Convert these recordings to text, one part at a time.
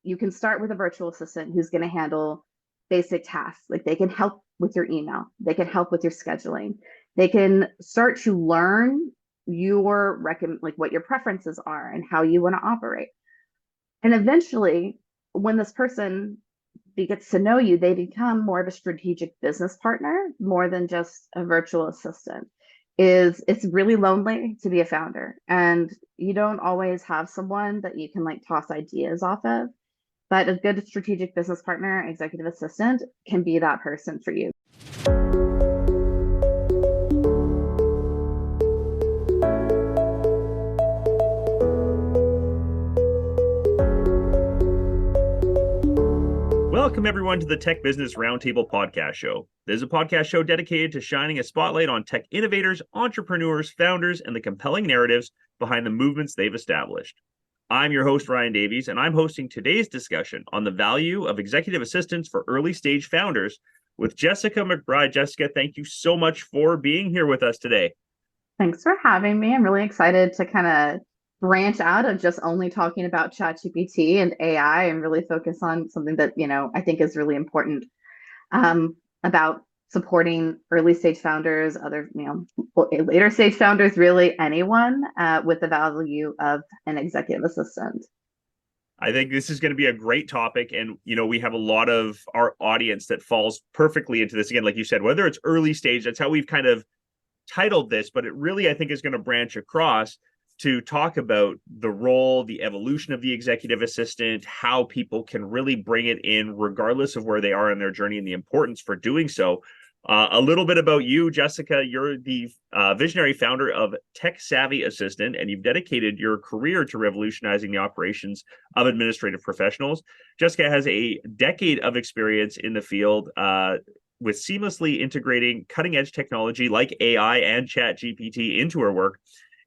you can start with a virtual assistant who's going to handle basic tasks. Like they can help with your email, they can help with your scheduling, they can start to learn your like what your preferences are and how you want to operate. And eventually, when this person gets to know you, they become more of a strategic business partner more than just a virtual assistant. Is it's really lonely to be a founder, and you don't always have someone that you can like toss ideas off of. But a good strategic business partner, executive assistant, can be that person for you. Welcome, everyone, to the Tech Business Roundtable podcast show. This is a podcast show dedicated to shining a spotlight on tech innovators, entrepreneurs, founders, and the compelling narratives behind the movements they've established. I'm your host, Ryan Davies, and I'm hosting today's discussion on the value of executive assistants for early-stage founders with Jessica McBride. Jessica, thank you so much for being here with us today. Thanks for having me. I'm really excited to kind of branch out of just only talking about ChatGPT and AI and really focus on something that, I think is really important about supporting early stage founders, other, later stage founders, really anyone with the value of an executive assistant. I think this is going to be a great topic. And, we have a lot of our audience that falls perfectly into this. Again, like you said, whether it's early stage, that's how we've kind of titled this, but it really, I think, is going to branch across to talk about the role, the evolution of the executive assistant, how people can really bring it in regardless of where they are in their journey and the importance for doing so. A little bit about you, Jessica. You're the visionary founder of Tech Savvy Assistant, and you've dedicated your career to revolutionizing the operations of administrative professionals. Jessica has a decade of experience in the field with seamlessly integrating cutting-edge technology like AI and ChatGPT into her work.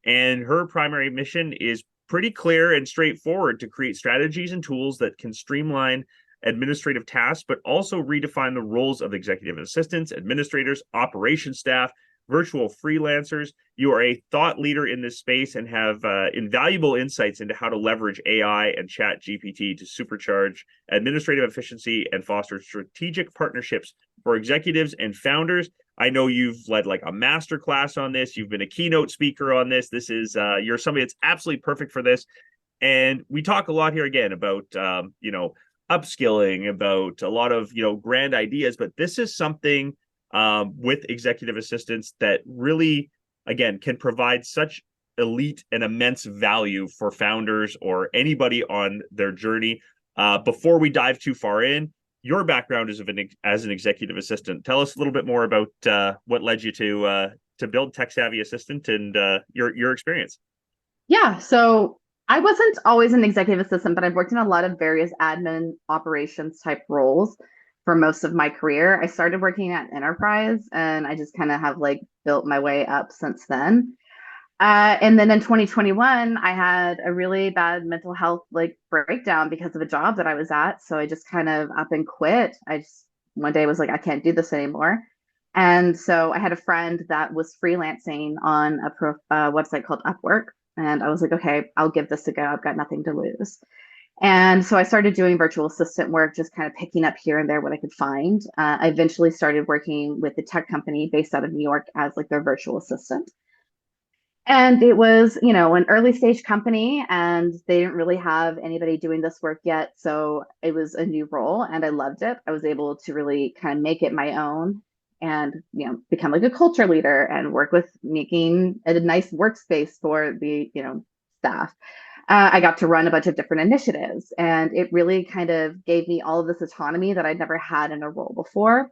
And her primary mission is pretty clear and straightforward: to create strategies and tools that can streamline administrative tasks, but also redefine the roles of executive assistants, administrators, operations staff, virtual freelancers. You are a thought leader in this space and have invaluable insights into how to leverage AI and ChatGPT to supercharge administrative efficiency and foster strategic partnerships for executives and founders. I know you've led like a masterclass on this. You've been a keynote speaker on this. This is you're somebody that's absolutely perfect for this. And we talk a lot here again about upskilling, about a lot of grand ideas, but this is something with executive assistants that really, again, can provide such elite and immense value for founders or anybody on their journey. Before we dive too far in, your background is as an executive assistant. Tell us a little bit more about what led you to build Tech Savvy Assistant and your experience. Yeah, so I wasn't always an executive assistant, but I've worked in a lot of various admin operations type roles for most of my career. I started working at Enterprise, and I just kind of have like built my way up since then. And then in 2021, I had a really bad mental health like breakdown because of a job that I was at. So I just kind of up and quit. I just one day was like, I can't do this anymore. And so I had a friend that was freelancing on a website called Upwork. And I was like, okay, I'll give this a go. I've got nothing to lose. And so I started doing virtual assistant work, just kind of picking up here and there what I could find. I eventually started working with a tech company based out of New York as like their virtual assistant. And it was, an early stage company, and they didn't really have anybody doing this work yet. So it was a new role, and I loved it. I was able to really kind of make it my own and, become like a culture leader and work with making a nice workspace for the, staff. I got to run a bunch of different initiatives, and it really kind of gave me all of this autonomy that I'd never had in a role before.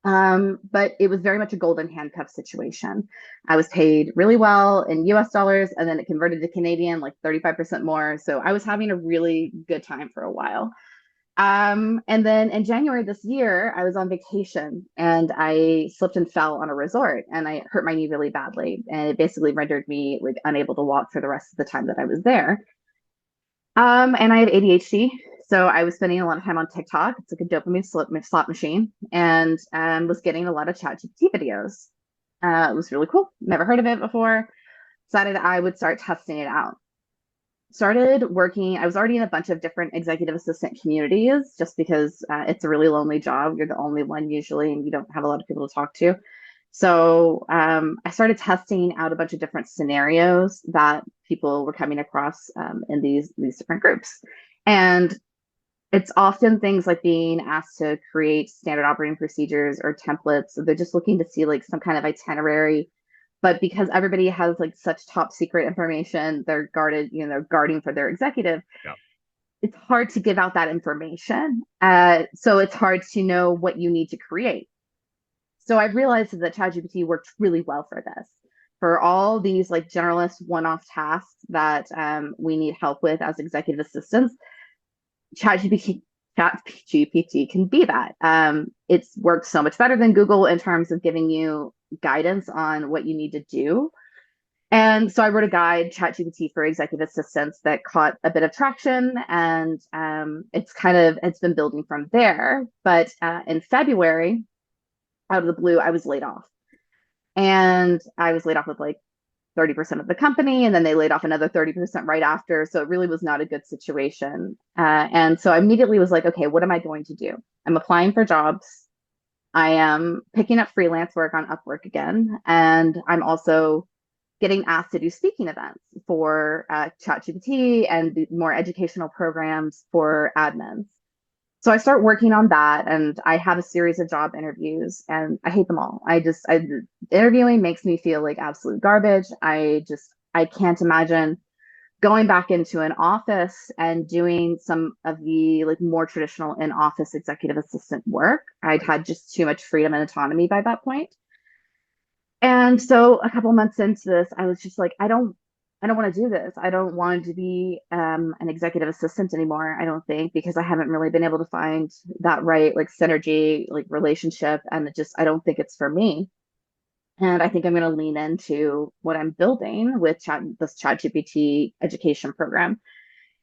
But it was very much a golden handcuff situation. I was paid really well in US dollars, and then it converted to Canadian, like 35% more. So I was having a really good time for a while. And then in January this year, I was on vacation and I slipped and fell on a resort, and I hurt my knee really badly. And it basically rendered me like unable to walk for the rest of the time that I was there. And I have ADHD. So I was spending a lot of time on TikTok. It's like a dopamine slot machine, and was getting a lot of ChatGPT videos. It was really cool. Never heard of it before. Decided I would start testing it out. started working. I was already in a bunch of different executive assistant communities just because it's a really lonely job. You're the only one usually, and you don't have a lot of people to talk to. So I started testing out a bunch of different scenarios that people were coming across in these different groups. And it's often things like being asked to create standard operating procedures or templates. They're just looking to see like some kind of itinerary, but because everybody has like such top secret information, they're guarded, they're guarding for their executive. Yeah. It's hard to give out that information. So it's hard to know what you need to create. So I realized that ChatGPT worked really well for this, for all these like generalist one-off tasks that we need help with as executive assistants. ChatGPT ChatGPT can be that. It's worked so much better than Google in terms of giving you guidance on what you need to do. And so I wrote a guide, ChatGPT for executive assistants, that caught a bit of traction, and it's been building from there. But in February, out of the blue, I was laid off, and I was laid off with like 30% of the company, and then they laid off another 30% right after. So it really was not a good situation. And so I immediately was like, okay, what am I going to do? I'm applying for jobs. I am picking up freelance work on Upwork again. And I'm also getting asked to do speaking events for ChatGPT and the more educational programs for admins. So I start working on that, and I have a series of job interviews, and I hate them all. Interviewing makes me feel like absolute garbage. I can't imagine going back into an office and doing some of the like more traditional in-office executive assistant work. I'd had just too much freedom and autonomy by that point. And so a couple months into this, I was just like, I don't want to do this. I don't want to be an executive assistant anymore, I don't think, because I haven't really been able to find that right like synergy, like relationship. And I don't think it's for me. And I think I'm going to lean into what I'm building with this ChatGPT education program.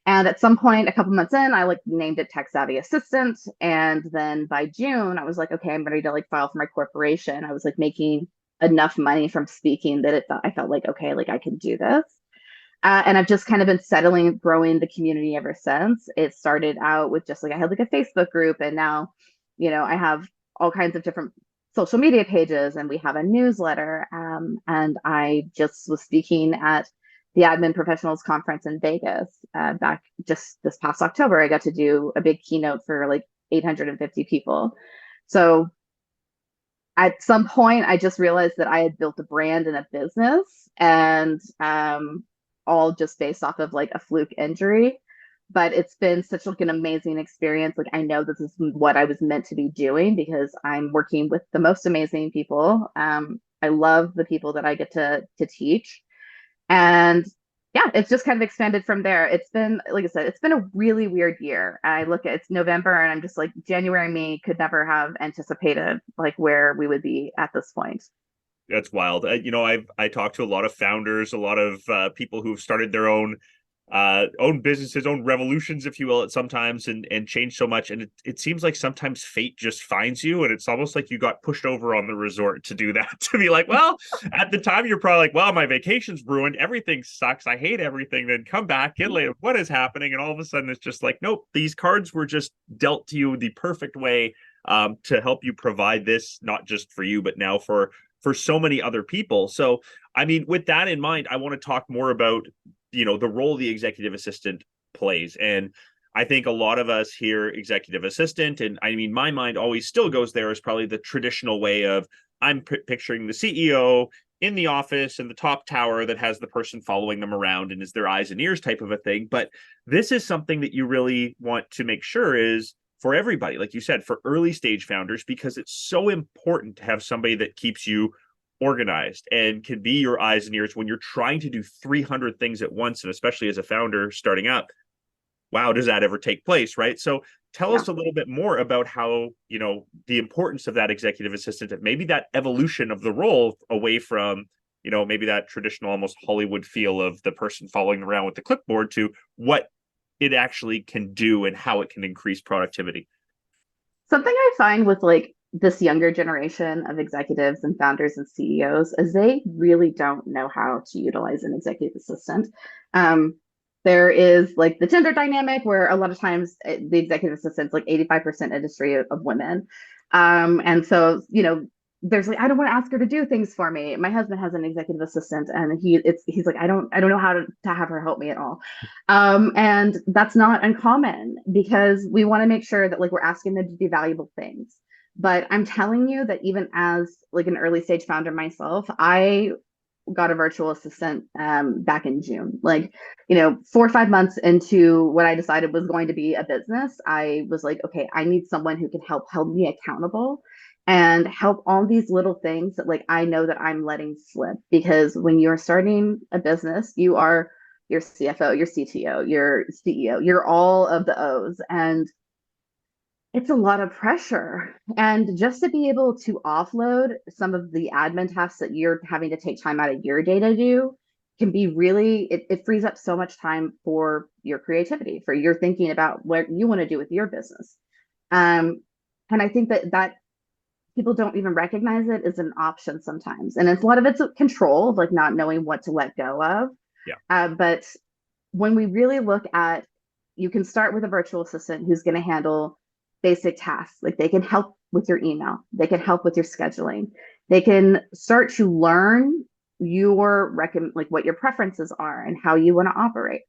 And at some point, a couple months in, I like named it Tech Savvy Assistant. And then by June, I was like, okay, I'm ready to like file for my corporation. I was like making enough money from speaking that I felt like, okay, like I can do this. And I've just kind of been settling, growing the community ever since. It started out with just like I had like a Facebook group, and now, I have all kinds of different social media pages, and we have a newsletter. And I just was speaking at the Admin Professionals Conference in Vegas back just this past October. I got to do a big keynote for like 850 people. So at some point, I just realized that I had built a brand and a business, and all just based off of like a fluke injury. But it's been such like an amazing experience. Like I know this is what I was meant to be doing because I'm working with the most amazing people. I love the people that I get to teach, and yeah, it's just kind of expanded from there. It's been, like I said, it's been a really weird year. I look at it's November, and I'm just like, January me could never have anticipated like where we would be at this point. That's wild. I talked to a lot of founders, a lot of people who've started their own businesses, own revolutions, if you will, at sometimes, and change so much. And it seems like sometimes fate just finds you, and it's almost like you got pushed over on the resort to do that. To be like, well, at the time you're probably like, well, my vacation's ruined, everything sucks, I hate everything. Then come back, get later, what is happening? And all of a sudden it's just like, nope, these cards were just dealt to you the perfect way to help you provide this, not just for you, but now for so many other people. So, I mean, with that in mind, I want to talk more about, the role the executive assistant plays. And I think a lot of us hear executive assistant, and I mean, my mind always still goes there as probably the traditional way of I'm picturing the CEO in the office in the top tower that has the person following them around and is their eyes and ears type of a thing. But this is something that you really want to make sure is for everybody, like you said, for early stage founders, because it's so important to have somebody that keeps you organized and can be your eyes and ears when you're trying to do 300 things at once. And especially as a founder starting up, wow, does that ever take place? Right. So tell Yeah. us a little bit more about how, the importance of that executive assistant, and maybe that evolution of the role away from, maybe that traditional almost Hollywood feel of the person following around with the clipboard to what it actually can do and how it can increase productivity. Something I find with like this younger generation of executives and founders and CEOs is they really don't know how to utilize an executive assistant. Um, There is like the gender dynamic where a lot of times the executive assistants, like 85% industry of women. And so, there's like, I don't want to ask her to do things for me. My husband has an executive assistant and he's like, I don't know how to have her help me at all. And that's not uncommon because we want to make sure that like we're asking them to do valuable things. But I'm telling you that even as like an early stage founder myself, I got a virtual assistant back in June. Like, 4 or 5 months into what I decided was going to be a business, I was like, okay, I need someone who can help hold me accountable and help all these little things that like I know that I'm letting slip. Because when you're starting a business, you are your CFO, your CTO, your CEO, you're all of the O's. And it's a lot of pressure. And just to be able to offload some of the admin tasks that you're having to take time out of your day to do can be really, it frees up so much time for your creativity, for your thinking about what you want to do with your business. Um, and I think that people don't even recognize it as an option sometimes. And it's a lot of it's control, like not knowing what to let go of. Yeah. But when we really look at, you can start with a virtual assistant who's going to handle basic tasks. Like they can help with your email, they can help with your scheduling, they can start to learn your like what your preferences are and how you want to operate.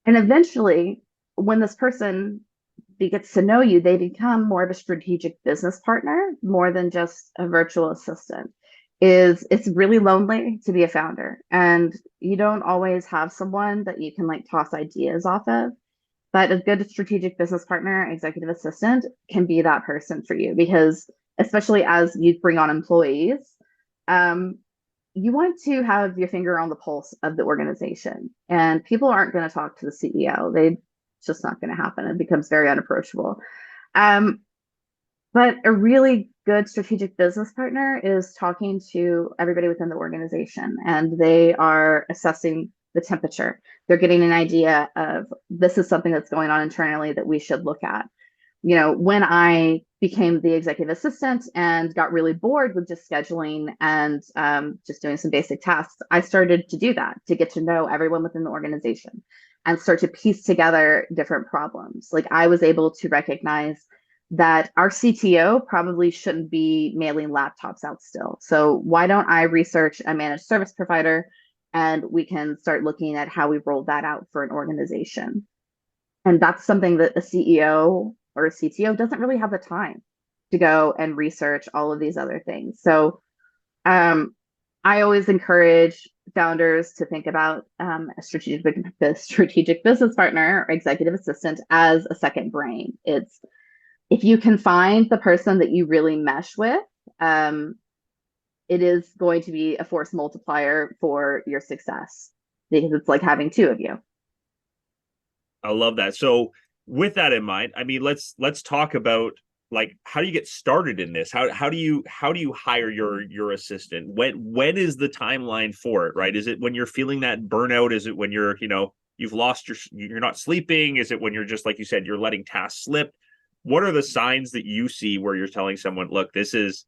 And eventually, when this person gets to know you, they become more of a strategic business partner more than just a virtual assistant. It's really lonely to be a founder, and you don't always have someone that you can like toss ideas off of. But a good strategic business partner, executive assistant, can be that person for you because, especially as you bring on employees, um, you want to have your finger on the pulse of the organization. And people aren't going to talk to the CEO. It's just not going to happen. It becomes very unapproachable. Um, but a really good strategic business partner is talking to everybody within the organization, and they are assessing the temperature. They're getting an idea of this is something that's going on internally that we should look at. When I became the executive assistant and got really bored with just scheduling and just doing some basic tasks, I started to do that to get to know everyone within the organization and start to piece together different problems. Like I was able to recognize that our CTO probably shouldn't be mailing laptops out still. So why don't I research a managed service provider and we can start looking at how we roll that out for an organization. And that's something that a CEO or a CTO doesn't really have the time to go and research all of these other things. So I always encourage founders to think about the strategic business partner or executive assistant as a second brain. It's if you can find the person that you really mesh with, it is going to be a force multiplier for your success because it's like having two of you. I love that. So with that in mind, I mean, let's talk about like how do you get started in this? How do you hire your assistant? When is the timeline for it, right? Is it when you're feeling that burnout? Is it when you've lost you're not sleeping? Is it when you're just like you said, you're letting tasks slip? What are the signs that you see where you're telling someone, look, it's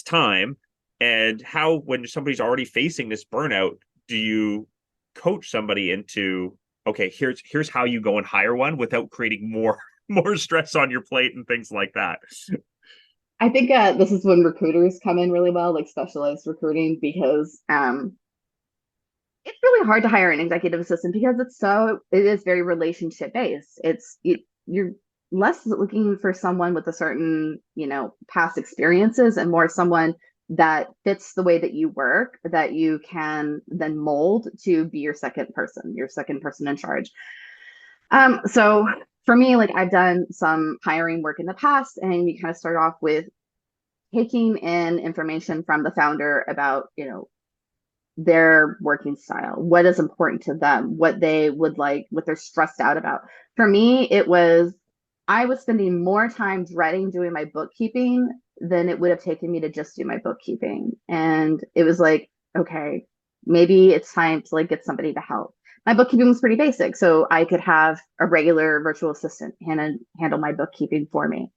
time? And how, when somebody's already facing this burnout, do you coach somebody into, okay, here's how you go and hire one without creating more stress on your plate and things like that? I think this is when recruiters come in really well, like specialized recruiting, because it's really hard to hire an executive assistant because it is very relationship based. You're less looking for someone with a certain, past experiences and more someone that fits the way that you work, that you can then mold to be your second person in charge. So for me, like I've done some hiring work in the past, and you kind of start off with taking in information from the founder about, their working style, what is important to them, what they would like, what they're stressed out about. For me, I was spending more time dreading doing my bookkeeping than it would have taken me to just do my bookkeeping. And it was like, okay, maybe it's time to like get somebody to help. My bookkeeping was pretty basic, so I could have a regular virtual assistant handle my bookkeeping for me.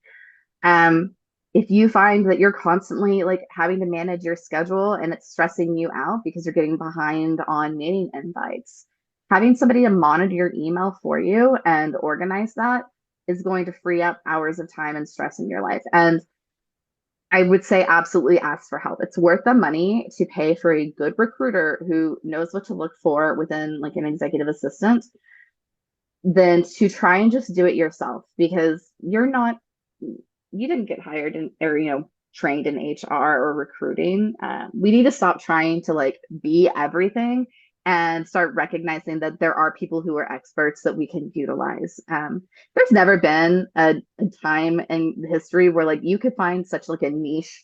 Um, if you find that you're constantly like having to manage your schedule and it's stressing you out because you're getting behind on meeting invites, having somebody to monitor your email for you and organize that is going to free up hours of time and stress in your life. And I would say absolutely ask for help. It's worth the money to pay for a good recruiter who knows what to look for within like an executive assistant than to try and just do it yourself, because you didn't get hired in, or trained in HR or recruiting. We need to stop trying to like be everything and start recognizing that there are people who are experts that we can utilize. There's never been a time in history where like you could find such like a niche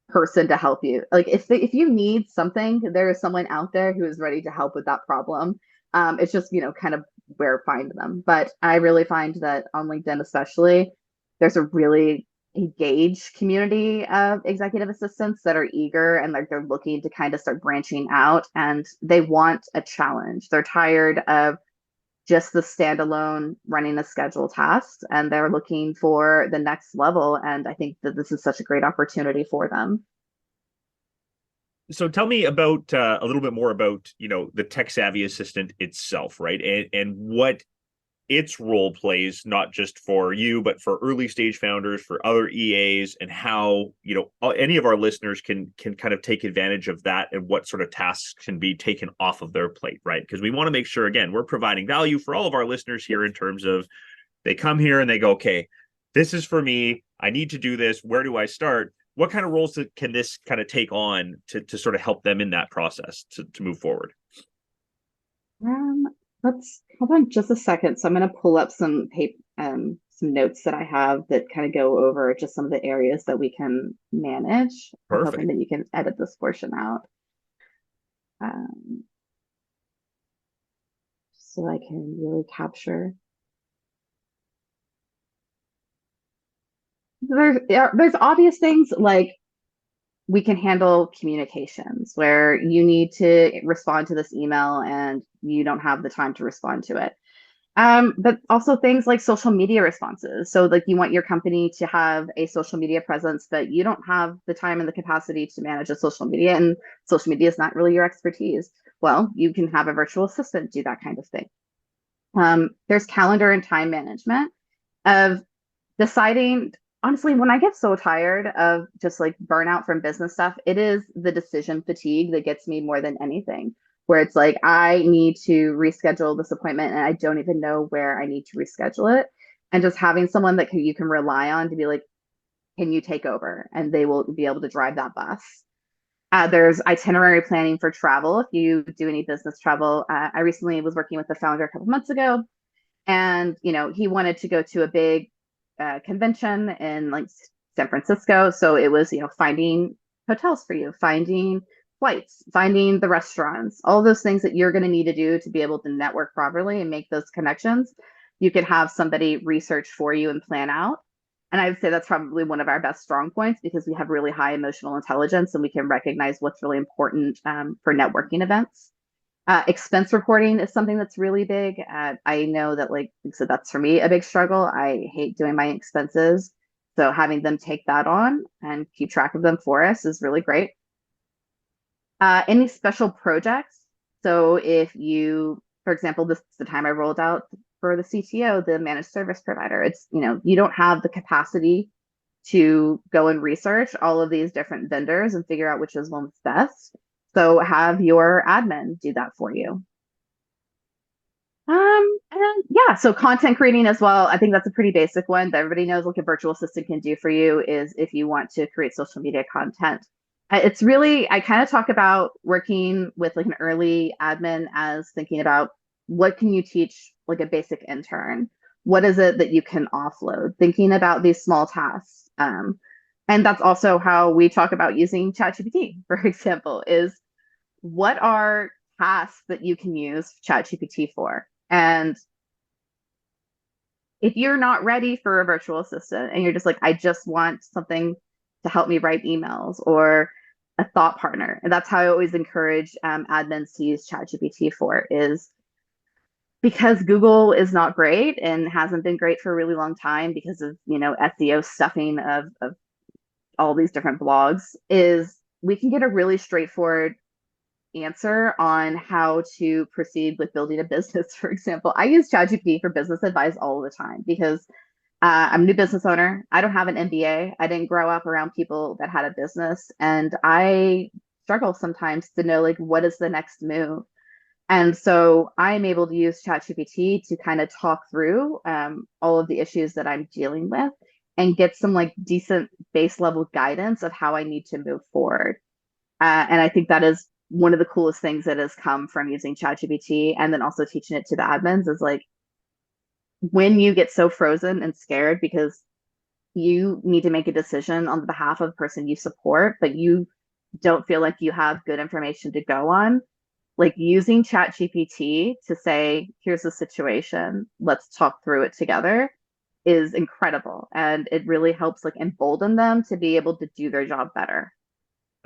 person to help you. Like if you need something, there is someone out there who is ready to help with that problem. It's just, kind of where find them. But I really find that on LinkedIn, especially, there's a really engaged community of executive assistants that are eager and like they're looking to kind of start branching out and they want a challenge. They're tired of just the standalone running a schedule tasks and they're looking for the next level. And I think that this is such a great opportunity for them. So tell me about a little bit more about the tech savvy assistant itself, right? And what its role plays, not just for you but for early stage founders, for other EAs, and how any of our listeners can kind of take advantage of that and what sort of tasks can be taken off of their plate, right? Because we want to make sure, again, we're providing value for all of our listeners here in terms of they come here and they go, okay, this is for me, I need to do this, where do I start? What kind of roles can this kind of take on to sort of help them in that process to move forward? Um, let's hold on just a second. So I'm going to pull up some notes that I have that kind of go over just some of the areas that we can manage. I'm hoping Perfect. that you can edit this portion out. Um, so I can really capture. There's obvious things like we can handle communications where you need to respond to this email and you don't have the time to respond to it. But also things like social media responses. So like you want your company to have a social media presence, but you don't have the time and the capacity to manage a social media, and social media is not really your expertise. Well, you can have a virtual assistant do that kind of thing. There's calendar and time management of deciding. Honestly, when I get so tired of just like burnout from business stuff, it is the decision fatigue that gets me more than anything. Where it's like, I need to reschedule this appointment and I don't even know where I need to reschedule it. And just having someone that you can rely on to be like, can you take over? And they will be able to drive that bus. There's itinerary planning for travel. If you do any business travel, I recently was working with the founder a couple months ago, and he wanted to go to a big convention in like San Francisco. So it was finding hotels for you, finding flights, finding the restaurants, all those things that you're going to need to do to be able to network properly and make those connections. You can have somebody research for you and plan out. And I would say that's probably one of our best strong points because we have really high emotional intelligence and we can recognize what's really important for networking events. Expense reporting is something that's really big. I know that, like, so that's for me a big struggle. I hate doing my expenses. So having them take that on and keep track of them for us is really great. Any special projects. So if you, for example, this is the time I rolled out for the CTO, the managed service provider. It's, you don't have the capacity to go and research all of these different vendors and figure out which is one's best. So have your admin do that for you. And yeah, so content creating as well. I think that's a pretty basic one that everybody knows what a virtual assistant can do for you is if you want to create social media content. It's really, I kind of talk about working with like an early admin as thinking about what can you teach like a basic intern? What is it that you can offload? Thinking about these small tasks. And that's also how we talk about using ChatGPT, for example, is what are tasks that you can use ChatGPT for? And if you're not ready for a virtual assistant and you're just like, I just want something to help me write emails or a thought partner. And that's how I always encourage admins to use ChatGPT for is because Google is not great and hasn't been great for a really long time because of, SEO stuffing of all these different blogs is we can get a really straightforward answer on how to proceed with building a business. For example, I use ChatGPT for business advice all the time because I'm a new business owner. I don't have an MBA. I didn't grow up around people that had a business, and I struggle sometimes to know like what is the next move. And so I'm able to use ChatGPT to kind of talk through all of the issues that I'm dealing with and get some like decent base level guidance of how I need to move forward. And I think that is one of the coolest things that has come from using ChatGPT and then also teaching it to the admins is like when you get so frozen and scared because you need to make a decision on behalf of the person you support, but you don't feel like you have good information to go on, like using ChatGPT to say, here's the situation, let's talk through it together is incredible. And it really helps like embolden them to be able to do their job better.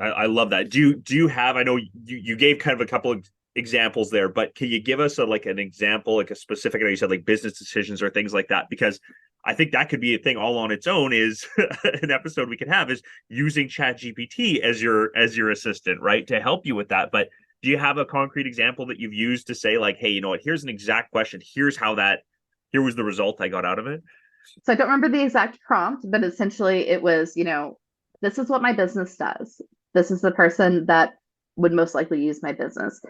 I love that. Do you have, I know you gave kind of a couple of examples there, but can you give us like an example, like a specific, I know you said like business decisions or things like that, because I think that could be a thing all on its own is an episode we could have is using ChatGPT as your assistant, right? To help you with that. But do you have a concrete example that you've used to say like, hey, you know what, here's an exact question. Here was the result I got out of it. So I don't remember the exact prompt, but essentially it was, this is what my business does. This is the person that would most likely use my business.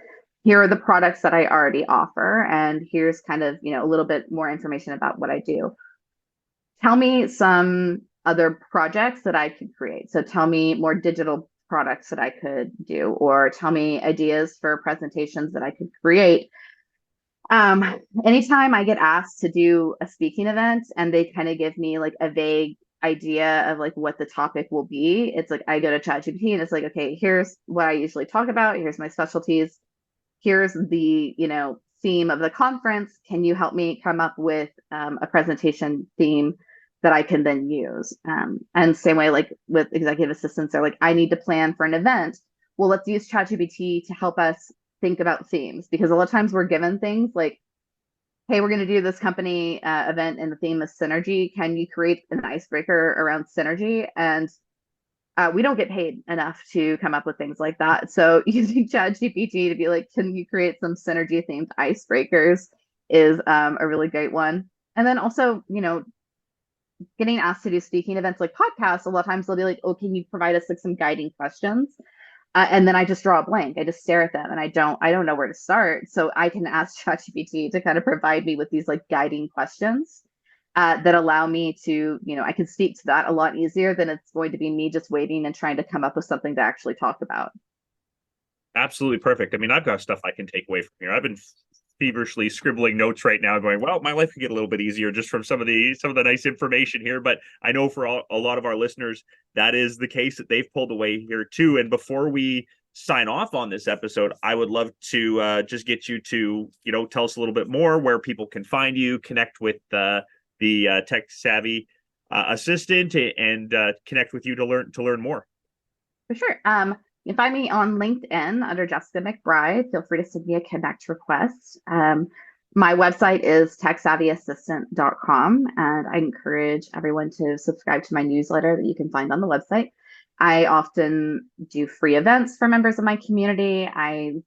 Here are the products that I already offer. And here's kind of, a little bit more information about what I do. Tell me some other projects that I could create. So tell me more digital products that I could do, or tell me ideas for presentations that I could create. Anytime I get asked to do a speaking event and they kind of give me like a vague idea of like what the topic will be, it's like I go to ChatGPT and it's like, okay, here's what I usually talk about. Here's my specialties. Here's the, theme of the conference. Can you help me come up with a presentation theme that I can then use? And same way, like with executive assistants, they're like, I need to plan for an event. Well, let's use ChatGPT to help us think about themes because a lot of times we're given things like, hey, we're going to do this company event and the theme is synergy. Can you create an icebreaker around synergy? And we don't get paid enough to come up with things like that. So using ChatGPT to be like, can you create some synergy themed icebreakers is a really great one. And then also, getting asked to do speaking events like podcasts, a lot of times they'll be like, oh, can you provide us like some guiding questions? And then I just draw a blank. I just stare at them and I don't know where to start. So I can ask ChatGPT to kind of provide me with these like guiding questions that allow me to, I can speak to that a lot easier than it's going to be me just waiting and trying to come up with something to actually talk about. Absolutely perfect. I mean, I've got stuff I can take away from here. I've been feverishly scribbling notes right now going, well, my life could get a little bit easier just from some of the nice information here. But I know for a lot of our listeners, that is the case that they've pulled away here too. And before we sign off on this episode, I would love to just get you to, tell us a little bit more where people can find you, connect with the tech savvy assistant and connect with you to learn more. For sure. You can find me on LinkedIn under Jessica McBride. Feel free to send me a connect request. My website is techsavvyassistant.com, and I encourage everyone to subscribe to my newsletter that you can find on the website. I often do free events for members of my community. I'm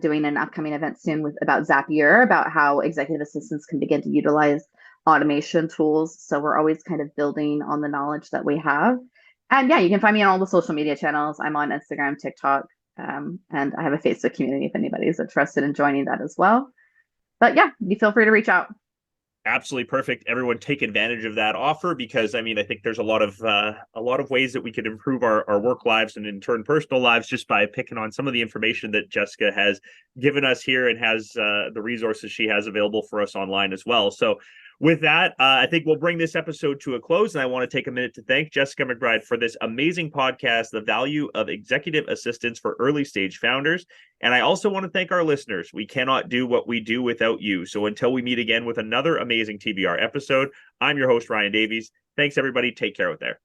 doing an upcoming event soon about Zapier, about how executive assistants can begin to utilize automation tools. So we're always kind of building on the knowledge that we have. And yeah, you can find me on all the social media channels. I'm on Instagram, TikTok, and I have a Facebook community if anybody's interested in joining that as well. But yeah, you feel free to reach out. Absolutely perfect. Everyone take advantage of that offer because I mean I think there's a lot of ways that we could improve our work lives and in turn personal lives just by picking on some of the information that Jessica has given us here and has the resources she has available for us online as well. So with that, I think we'll bring this episode to a close, and I want to take a minute to thank Jessica McBride for this amazing podcast, The Value of Executive Assistants for Early Stage Founders. And I also want to thank our listeners. We cannot do what we do without you. So until we meet again with another amazing TBR episode, I'm your host, Ryan Davies. Thanks, everybody. Take care out there.